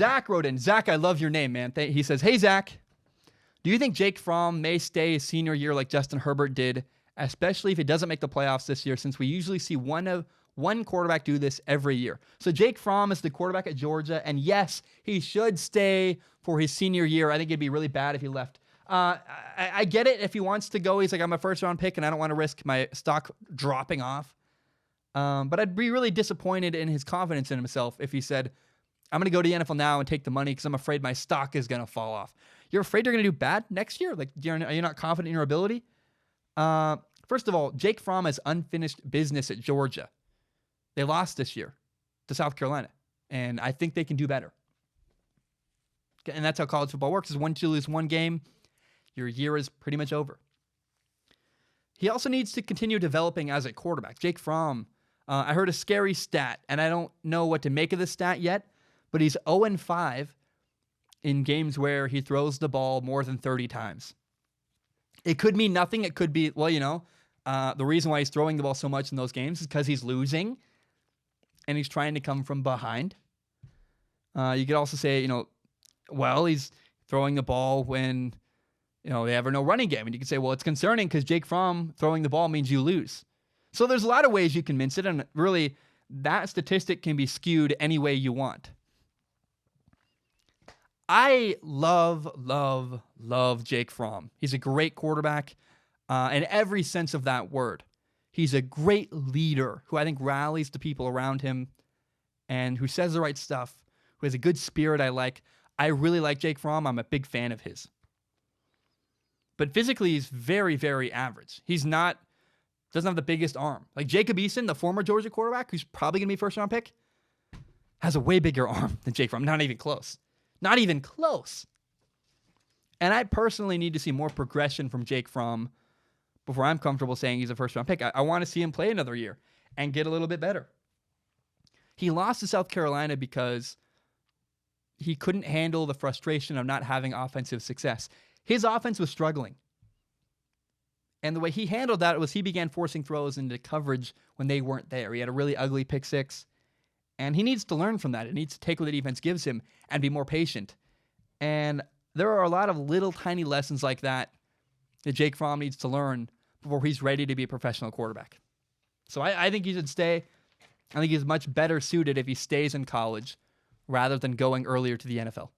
Zach wrote in. Zach, I love your name, man. He says, hey, Zach, do you think Jake Fromm may stay his senior year like Justin Herbert did, especially if he doesn't make the playoffs this year, since we usually see one quarterback do this every year? So Jake Fromm is the quarterback at Georgia, and yes, he should stay for his senior year. I think it'd be really bad if he left. I get it if he wants to go. He's like, I'm a first-round pick, and I don't want to risk my stock dropping off. But I'd be really disappointed in his confidence in himself if he said, I'm going to go to the NFL now and take the money because I'm afraid my stock is going to fall off. You're afraid you're going to do bad next year? Like, are you not confident in your ability? First of all, Jake Fromm has unfinished business at Georgia. They lost this year to South Carolina, and I think they can do better. And that's how college football works, is once you lose one game, your year is pretty much over. He also needs to continue developing as a quarterback. Jake Fromm, I heard a scary stat, and I don't know what to make of this stat yet, but he's 0-5 in games where he throws the ball more than 30 times. It could mean nothing. It could be, the reason why he's throwing the ball so much in those games is because he's losing and he's trying to come from behind. You could also say, he's throwing the ball when, they have no running game. And you could say, well, it's concerning because Jake Fromm throwing the ball means you lose. So there's a lot of ways you can mince it, and really that statistic can be skewed any way you want. I love Jake Fromm. He's a great quarterback in every sense of that word. He's a great leader who I think rallies the people around him and who says the right stuff, who has a good spirit I like. I really like Jake Fromm. I'm a big fan of his. But physically, he's very, very average. Doesn't have the biggest arm. Like Jacob Eason, the former Georgia quarterback, who's probably going to be a first-round pick, has a way bigger arm than Jake Fromm. Not even close. Not even close. And I personally need to see more progression from Jake Fromm before I'm comfortable saying he's a first-round pick. I want to see him play another year and get a little bit better. He lost to South Carolina because he couldn't handle the frustration of not having offensive success. His offense was struggling. And the way he handled that was he began forcing throws into coverage when they weren't there. He had a really ugly pick six. And he needs to learn from that. He needs to take what the defense gives him and be more patient. And there are a lot of little tiny lessons like that Jake Fromm needs to learn before he's ready to be a professional quarterback. So I think he should stay. I think he's much better suited if he stays in college rather than going earlier to the NFL.